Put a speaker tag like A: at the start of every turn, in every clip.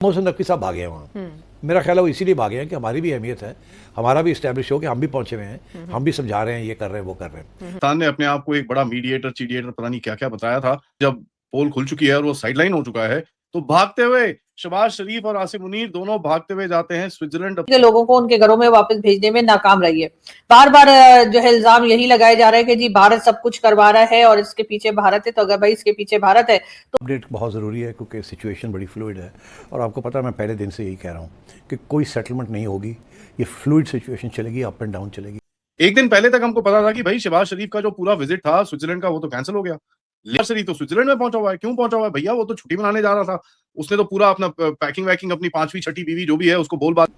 A: मोहसिन नकवी साहब भागे हैं वहाँ। मेरा ख्याल है वो इसीलिए भागे हैं कि हमारी भी अहमियत है, हमारा भी इस्टेब्लिश हो कि हम भी पहुंचे हुए हैं, हम भी समझा रहे हैं, ये कर रहे हैं, वो कर रहे हैं।
B: पाकिस्तान ने अपने आप को एक बड़ा मीडिएटर चीडिएटर पता नहीं क्या क्या बताया था। जब पोल खुल चुकी है और वो साइडलाइन हो चुका है तो भागते हुए शहबाज शरीफ और आसिम मुनीर दोनों भागते हुए जाते हैं स्विट्जरलैंड।
C: के लोगों को उनके घरों में वापस भेजने में नाकाम रही है। बार बार जो है इल्जाम यही लगाए जा रहे हैं कि जी भारत सब कुछ करवा रहा है और इसके पीछे भारत है। तो अगर भाई इसके पीछे भारत है तो
A: अपडेट बहुत ज़रूरी है क्योंकि सिचुएशन बड़ी फ्लूइड है और आपको पता है मैं पहले दिन से यही कह रहा हूँ कि कोई सेटलमेंट नहीं होगी, ये फ्लूइड सिचुएशन चलेगी, अप एंड डाउन चलेगी।
B: एक दिन पहले तक हमको पता था कि भाई शहबाज शरीफ का जो पूरा विजिट था स्विट्जरलैंड का वो तो कैंसिल हो गया। शहबाज शरीफ तो स्विट्जरलैंड में पहुंचा हुआ है। क्यों पहुंचा हुआ है भैया? वो तो छुट्टी मनाने जा रहा था। उसने तो पूरा अपना पैकिंग वैकिंग अपनी 5वीं 6ठी बीवी जो भी है उसको बोल बात।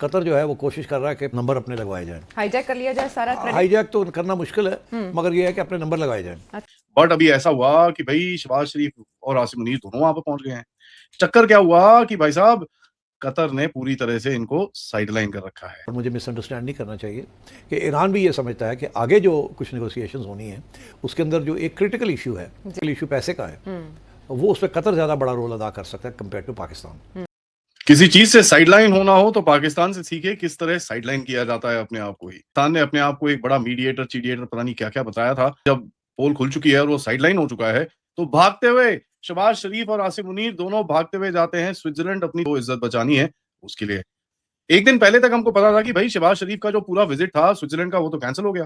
A: कतर जो है वो कोशिश कर रहा है कि नंबर अपने लगवाए जाएं।
D: हाईजैक कर लिया जाए सारा क्रेडिट।
A: हाईजैक तो करना मुश्किल है मगर ये है कि अपने नंबर लगाए जाएं।
B: बट अभी ऐसा हुआ कि भाई शहबाज शरीफ और आसिम मुनीर दोनों वहां पर पहुंच गए हैं। चक्कर क्या हुआ कि भाई साहब कतर ने पूरी तरह से इनको साइडलाइन कर रखा है।
A: और मुझे मिसअंडरस्टैंड नहीं करना चाहिए कि ईरान भी ये समझता है कि आगे जो कुछ नेगोशिएशंस होनी है उसके अंदर जो एक क्रिटिकल इशू है, इशू पैसे का है, वो उस पर कतर ज़्यादा बड़ा रोल अदा कर सकता है कंपेयर टू पाकिस्तान।
B: किसी चीज से साइडलाइन होना हो तो पाकिस्तान से सीखे किस तरह साइडलाइन किया जाता है अपने आप को ही। पाकिस्तान ने अपने आप को एक बड़ा मीडिएटर चीडिएटर पता नहीं क्या क्या बताया था। जब पोल खुल चुकी है और वो साइडलाइन हो चुका है तो भागते हुए शहबाज शरीफ और आसिम मुनीर दोनों भागते हुए जाते हैं स्विट्जरलैंड अपनी तो इज्जत बचानी है उसके लिए। एक दिन पहले तक हमको पता था कि भाई शहबाज शरीफ का जो पूरा विजिट था स्विट्जरलैंड का वो तो कैंसिल हो गया।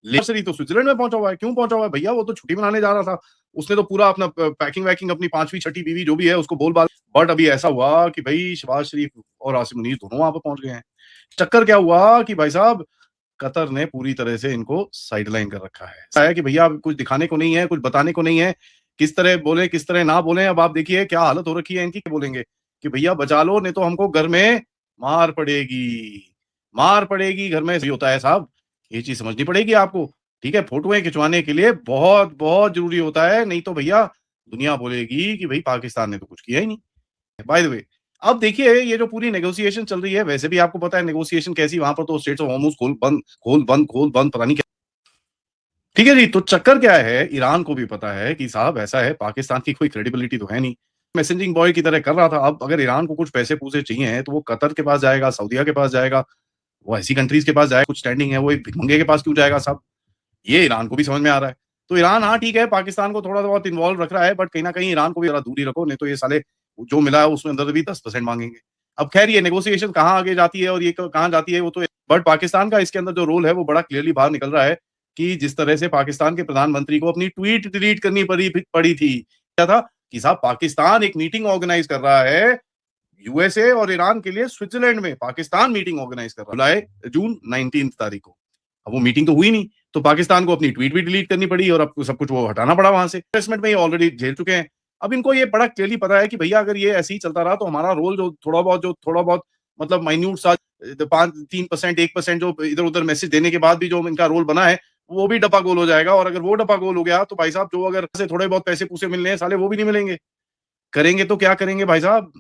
B: शहबाज शरीफ तो स्विट्जरलैंड में पहुंचा हुआ है। क्यों पहुंचा हुआ है भैया? वो तो छुट्टी मनाने जा रहा था। उसने तो पूरा अपना पैकिंग वैकिंग अपनी 5वीं 6ठी बीवी जो भी है उसको बोल बाल। बट अभी ऐसा हुआ कि भाई शहबाज शरीफ और आसिम मुनीर दोनों वहां पर पहुंच गए हैं। चक्कर क्या हुआ कि भाई साहब कतर ने पूरी तरह से इनको साइडलाइन कर रखा है। ऐसा है कि भैया कुछ दिखाने को नहीं है, कुछ बताने को नहीं है, किस तरह बोले किस तरह ना बोले। अब आप देखिए क्या हालत हो रखी है इनकी। बोलेंगे कि भैया बचा लो नहीं तो हमको घर में मार पड़ेगी, मार पड़ेगी घर में। सही होता है साहब, ये चीज समझनी पड़ेगी आपको। ठीक है, फोटोएं खिंचवाने के लिए बहुत बहुत जरूरी होता है, नहीं तो भैया दुनिया बोलेगी कि भाई पाकिस्तान ने तो कुछ किया ही नहीं। बाय द वे अब देखिए ये जो पूरी नेगोशिएशन चल रही है, वैसे भी आपको पता है नेगोशिएशन कैसी, वहां पर तो स्टेट्स ऑफ हॉर्मुज खोल बंद खोल बंद खोल बंद पता नहीं क्या। ठीक है जी, तो चक्कर क्या है, ईरान को भी पता है कि साहब ऐसा है, पाकिस्तान की कोई क्रेडिबिलिटी तो है नहीं। मैसेजिंग बॉय की तरह कर रहा था। अब अगर ईरान को कुछ पैसे पूसे चाहिए तो वो कतर के पास जाएगा, सऊदीया के पास जाएगा, वो ऐसी कंट्रीज के पास जाएगा। कुछ स्टैंडिंग है वो एक भिखमंगे के पास क्यों जाएगा साहब? ये ईरान को भी समझ में आ रहा है। तो ईरान हाँ ठीक है पाकिस्तान को थोड़ा बहुत इन्वॉल्व रख रहा है, बट कहीं ना कहीं ईरान को भी जरा दूरी रखो, नहीं तो ये साले जो मिला है उसमें अंदर भी 10% मांगेंगे। अब खैर ये नेगोशिएशन कहाँ आगे जाती है और ये कहाँ जाती है वो तो, बट पाकिस्तान का इसके अंदर जो रोल है वो बड़ा क्लियरली बाहर निकल रहा है कि जिस तरह से पाकिस्तान के प्रधानमंत्री को अपनी ट्वीट डिलीट करनी पड़ी थी। क्या था कि साहब पाकिस्तान एक मीटिंग ऑर्गेनाइज कर रहा है यूएसए और ईरान के लिए स्विट्जरलैंड में। पाकिस्तान मीटिंग ऑर्गेनाइज कर रहा है जून 19 तारीख को। अब वो मीटिंग तो हुई नहीं तो पाकिस्तान को अपनी ट्वीट भी डिलीट करनी पड़ी और अब सब कुछ वो हटाना पड़ा वहां से। इन्वेस्टमेंट में ये ऑलरेडी झेल चुके हैं। अब इनको ये बड़ा क्लियरली पता है कि भैया अगर ये ऐसे ही चलता रहा तो हमारा रोल जो थोड़ा बहुत मतलब माइन्यूट सा 3% 1% जो इधर उधर मैसेज देने के बाद भी जो इनका रोल बना है वो भी डपा गोल हो जाएगा। और अगर वो डपा गोल हो गया तो भाई साहब जो अगर से थोड़े बहुत पैसे पूसे मिलने हैं साले वो भी नहीं मिलेंगे। करेंगे तो क्या करेंगे भाई साहब?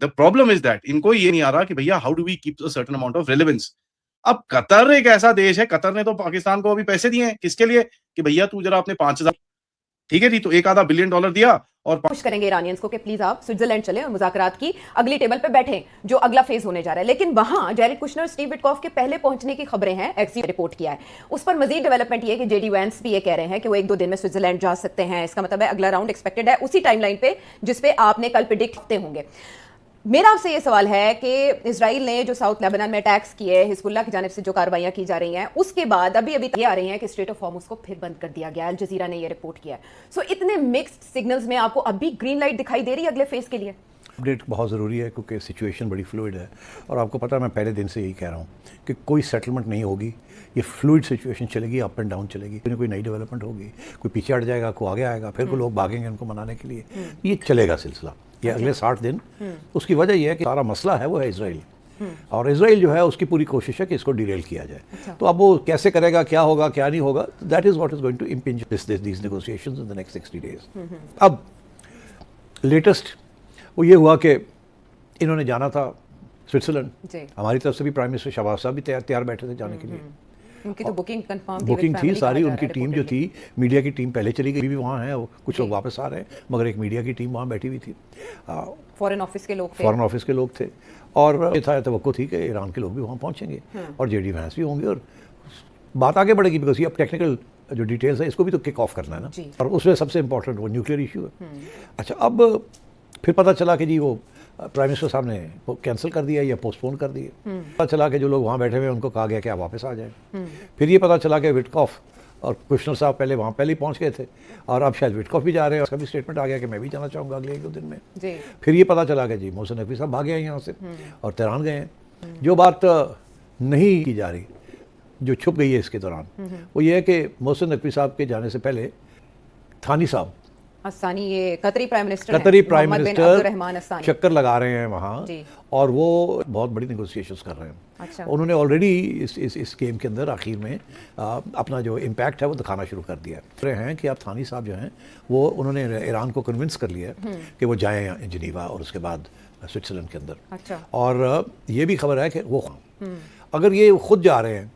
B: द प्रॉब्लम इज दैट इनको ये नहीं आ रहा कि भैया how do we keep a certain amount of relevance. अब कतर एक ऐसा देश है, कतर ने तो पाकिस्तान को अभी पैसे दिए हैं किसके लिए कि भैया तू जरा अपने 5,000, ठीक है जी, तो $1 आधा बिलियन दिया और
D: पुश करेंगे इरानियंस को कि प्लीज आप स्विट्जरलैंड चले और मुज़ाकरात की अगली टेबल पे बैठें जो अगला फेज होने जा रहा है। लेकिन वहां जैरेड कुशनर स्टीव विटकॉफ के पहले पहुंचने की खबरें हैं, एक्सी रिपोर्ट किया है। उस पर मजीद डेवलपमेंट ये है कि जेडी वैंस भी ये कह रहे हैं कि वो 1-2 दिन में स्विट्जरलैंड जा सकते हैं। इसका मतलब है अगला राउंड एक्सपेक्टेड है उसी टाइमलाइन पे जिसपे आपने कल प्रिडिक्ट करते होंगे। मेरा आपसे ये सवाल है कि इजराइल ने जो साउथ लेबनान में अटैक्स किए, हिजबुल्लाह की जानिब से जो कार्रवाइयां की जा रही हैं, उसके बाद अभी ये आ रही हैं कि स्ट्रेट ऑफ हॉर्मुज को फिर बंद कर दिया गया। अल जजीरा ने ये रिपोर्ट किया है। सो इतने मिक्स्ड सिग्नल्स में आपको अभी ग्रीन लाइट दिखाई दे रही है अगले फेज के लिए?
A: अपडेट बहुत ज़रूरी है क्योंकि सिचुएशन बड़ी फ्लूइड है और आपको पता है मैं पहले दिन से यही कह रहा हूँ कि कोई सेटलमेंट नहीं होगी, ये फ्लूइड सिचुएशन चलेगी, अप एंड डाउन चलेगी। कोई नई डेवलपमेंट होगी, कोई पीछे हट जाएगा, कोई आगे आएगा, फिर कोई लोग भागेंगे उनको मनाने के लिए। ये चलेगा सिलसिला ये अगले 60 दिन। उसकी वजह यह है कि सारा मसला है वो है इसराइल, और इसराइल जो है उसकी पूरी कोशिश है कि इसको डिरेल किया जाए। तो अब वो कैसे करेगा, क्या होगा क्या नहीं होगा, that is what is going to impinge these negotiations in the next 60 days. अब लेटेस्ट वो ये हुआ कि इन्होंने जाना था स्विट्जरलैंड, हमारी तरफ से भी प्राइम मिनिस्टर शहबाज साहब भी तैयार बैठे थे जाने के लिए।
D: उनकी तो बुकिंग कंफर्म थी,
A: बुकिंग
D: with
A: थी
D: family
A: सारी,
D: कहा जा
A: उनकी
D: रहा है
A: टीम जो
D: reportedly।
A: थी, मीडिया की टीम पहले चली गई, अभी भी वहाँ है, कुछ लोग वापस आ रहे हैं, मगर एक मीडिया की टीम वहाँ बैठी हुई थी,
D: फॉरेन ऑफिस के लोग थे।
A: फॉरेन ऑफिस के लोग थे, और ये था तवक्को थी कि ईरान के लोग भी वहाँ पहुँचेंगे और जेडी वैंस भी होंगे, और बात आगे बढ़ेगी, बिकॉज ये अब टेक्निकल जो डिटेल्स है इसको भी तो किक ऑफ करना है ना,
D: जी।
A: और उसमें सबसे इंपॉर्टेंट वो न्यूक्लियर इशू है। अच्छा, अब फिर पता चला कि जी वो प्राइम मिनिस्टर साहब ने कैंसिल कर दिया या पोस्टपोन कर दिया। पता चला कि जो लोग वहाँ बैठे हुए हैं उनको कहा गया कि आप वापस आ जाएं। फिर ये पता चला कि विटकॉफ और कुशनर साहब पहले ही पहुँच गए थे, और अब शायद विटकॉफ भी जा रहे हैं, उसका भी स्टेटमेंट आ गया कि मैं भी जाना चाहूँगा अगले 1-2 दिन में।
D: जी।
A: फिर ये पता चला कि जी मोहसिन नकवी साहब भागे हैं यहाँ से और तेहरान गए हैं। जो बात नहीं की जा रही, जो छुप गई है इसके दौरान, वो ये है कि मोहसिन नकवी साहब के जाने से पहले थानी साहब,
D: अस्सानी, ये कतरी प्राइम मिनिस्टर
A: कतरी
D: हैं,
A: प्राइम
D: मोहम्मद बिन
A: मिनिस्टर
D: अब्दुर्रहमान अस्सानी।
A: चक्कर लगा रहे हैं वहाँ,
D: जी।
A: और वो बहुत बड़ी नेगोशिएशंस कर रहे हैं।
D: अच्छा।
A: उन्होंने ऑलरेडी इस गेम के अंदर आखिर में अपना जो इम्पैक्ट है वो दिखाना शुरू कर दिया है। हैं कि आप थानी साहब जो हैं वो उन्होंने ईरान को कन्विंस कर लिया है कि वो जाएँ जिनीवा और उसके बाद स्विट्ज़रलैंड के अंदर।
D: अच्छा।
A: और ये भी खबर है कि वो अगर ये खुद जा रहे हैं,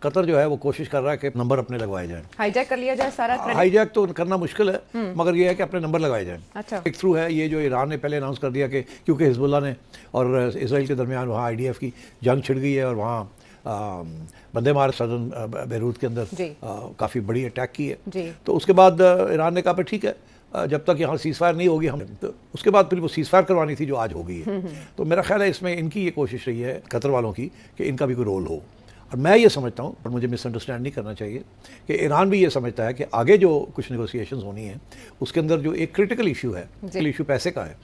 A: कतर जो है वो कोशिश कर रहा है कि नंबर अपने लगवाए जाएं।
D: हाईजैक कर लिया जाए सारा क्रेडिट।
A: हाईजैक तो करना मुश्किल है, मगर ये है कि अपने नंबर लगाए जाएं।
D: अच्छा।
A: एक थ्रू है ये जो ईरान ने पहले अनाउंस कर दिया कि क्योंकि हिजबुल्लाह ने और इसराइल के दरमियान वहाँ IDF की जंग छिड़ गई है, और वहाँ बंदे मार सदन बैरूत के अंदर काफ़ी बड़ी अटैक की है।
D: जी।
A: तो उसके बाद ईरान ने कहा भाई ठीक है, जब तक यहाँ सीज़ फायर नहीं होगी हम, तो उसके बाद फिर वो सीज़ फायर करवानी थी जो आज हो गई है। तो मेरा ख्याल है इसमें इनकी ये कोशिश रही है कतर वालों की कि इनका भी कोई रोल हो। और मैं ये समझता हूँ, और मुझे मिसअंडरस्टैंड नहीं करना चाहिए, कि ईरान भी ये समझता है कि आगे जो कुछ नेगोशिएशंस होनी है उसके अंदर जो एक क्रिटिकल इशू है, इशू पैसे का है,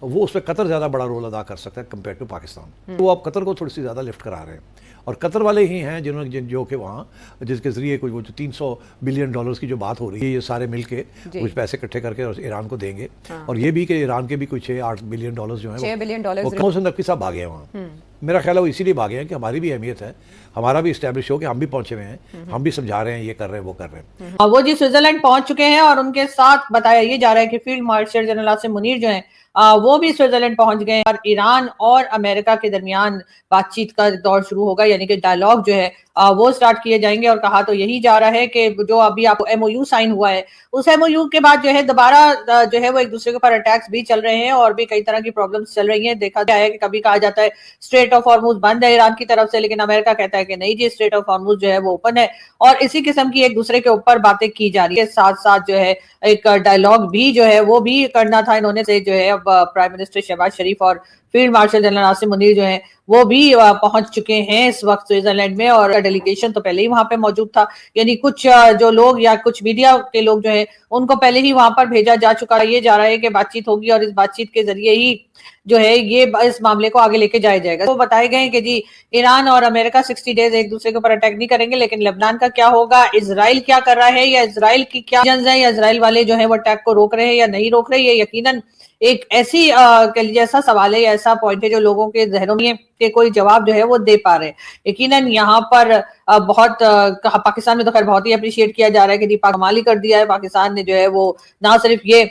A: वो उस पर कतर ज़्यादा बड़ा रोल अदा कर सकता है कंपेयर टू पाकिस्तान। तो अब कतर को थोड़ी सी ज़्यादा लिफ्ट करा रहे हैं, और कतर वाले ही हैं जिन्होंने जो कि वहाँ जिसके ज़रिए कोई वो जो $300 बिलियन की जो बात हो रही है, ये सारे मिलके कुछ पैसे इकट्ठे करके और ईरान को देंगे। और ये भी कि ईरान के भी कोई 6-8 बिलियन डॉलर जो है
D: $6 बिलियन
A: वो मोहसिन नकवी साहब भागे हैं वहाँ। मेरा ख्याल है वो इसीलिए भागे हैं कि हमारी भी अहमियत है, हमारा भी इस्टेब्लिश हो कि हम भी पहुंचे हुए हैं, हम भी समझा रहे हैं, ये कर रहे हैं, वो कर रहे हैं।
C: वो जी स्विट्जरलैंड पहुंच चुके हैं, और उनके साथ बताया ये जा रहा है कि field marshal general Asim Munir जो हैं वो भी स्विट्जरलैंड पहुंच गए, और ईरान और अमेरिका के दरमियान बातचीत का दौर शुरू होगा, यानी कि डायलॉग जो है वो स्टार्ट किए जाएंगे। और कहा तो यही जा रहा है कि जो अभी आपको MOU साइन हुआ है, उस MOU के बाद जो है दोबारा जो है वो एक दूसरे के ऊपर अटैक्स भी चल रहे हैं, और भी कई तरह की प्रॉब्लम्स चल रही हैं। देखा गया है कि कभी कहा जाता है स्ट्रेट ऑफ हॉर्मुज बंद है ईरान की तरफ से, लेकिन अमेरिका कहता है कि नहीं जी, स्ट्रेट ऑफ हॉर्मुज जो है वो ओपन है, और इसी किस्म की एक दूसरे के ऊपर बातें की जा रही है। साथ साथ जो है एक डायलॉग भी जो है वो भी करना था इन्होंने से, जो है अब प्राइम मिनिस्टर शहबाज शरीफ और field marshal general Asim Munir जो हैं वो भी पहुंच चुके हैं इस वक्त स्विट्जरलैंड में, और डेलीगेशन तो पहले ही वहां पे मौजूद था, यानी कुछ जो लोग या कुछ मीडिया के लोग जो है उनको पहले ही वहां पर भेजा जा चुका है। ये जा रहा है कि बातचीत होगी, और इस बातचीत के जरिए ही जो है ये इस मामले को आगे लेके जाया जाएगा। तो बताए गए कि जी ईरान और अमेरिका 60 डेज एक दूसरे के ऊपर अटैक नहीं करेंगे, लेकिन लेबनान का क्या होगा, इजराइल क्या कर रहा है, या इजराइल की क्या है, या इजराइल वाले जो है वो अटैक को रोक रहे हैं या नहीं रोक रहे, ये यकीनन एक ऐसी कह लीजिए ऐसा सवाल है या ऐसा पॉइंट है जो लोगों के जहनों में के कोई जवाब जो है वो दे पा रहे हैं। यकीनन यहाँ पर बहुत पाकिस्तान में तो खैर बहुत ही अप्रिशिएट किया जा रहा है कि दीपा कमाल ही कर दिया है पाकिस्तान ने, जो है वो ना सिर्फ ये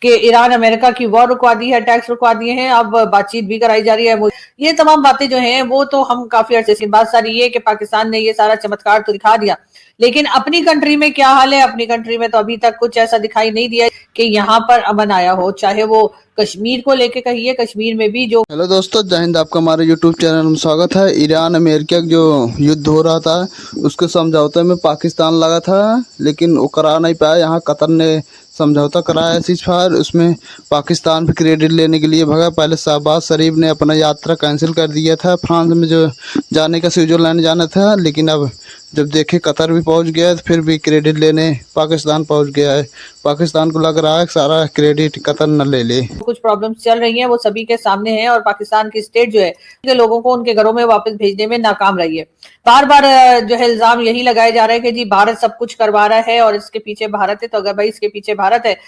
C: कि ईरान अमेरिका की वॉर रुकवा दी है, टैक्स रुकवा दिए हैं, अब बातचीत भी कराई जा रही है। ये तमाम बातें जो हैं वो तो हम काफी अर्से से, बात सारी ये कि पाकिस्तान ने ये सारा चमत्कार तो दिखा दिया, लेकिन अपनी कंट्री में क्या हाल है, अपनी कंट्री में तो अभी तक कुछ ऐसा दिखाई नहीं दिया कि यहाँ पर अमन आया हो, चाहे वो कश्मीर को लेके कहिए, कश्मीर में भी जो।
E: हेलो दोस्तों, जय हिंद। आपका हमारे यूट्यूब चैनल में स्वागत है। ईरान अमेरिका जो युद्ध हो रहा था उसके समझौते में पाकिस्तान लगा था, लेकिन वो करा नहीं पाया। यहाँ कतर ने समझौता कराया सीज फायर, उसमें पाकिस्तान भी क्रेडिट लेने के लिए भगा। पहले शहबाज शरीफ ने अपना यात्रा कैंसिल कर दिया था, फ्रांस में जो जाने का, स्विट्जरलैंड जाना था, लेकिन अब जब देखे कतर भी पहुंच गया तो फिर भी क्रेडिट लेने पाकिस्तान पहुंच गया है। पाकिस्तान को लग रहा है कि सारा क्रेडिट कतर न ले ले।
C: कुछ प्रॉब्लम्स चल रही हैं वो सभी के सामने हैं, और पाकिस्तान की स्टेट जो है के लोगों को उनके घरों में वापस भेजने में नाकाम रही है। बार बार जो है इल्जाम यही लगाया जा रहा है कि जी भारत सब कुछ करवा रहा है और इसके पीछे भारत है, तो अगर भाई इसके पीछे भारत है तो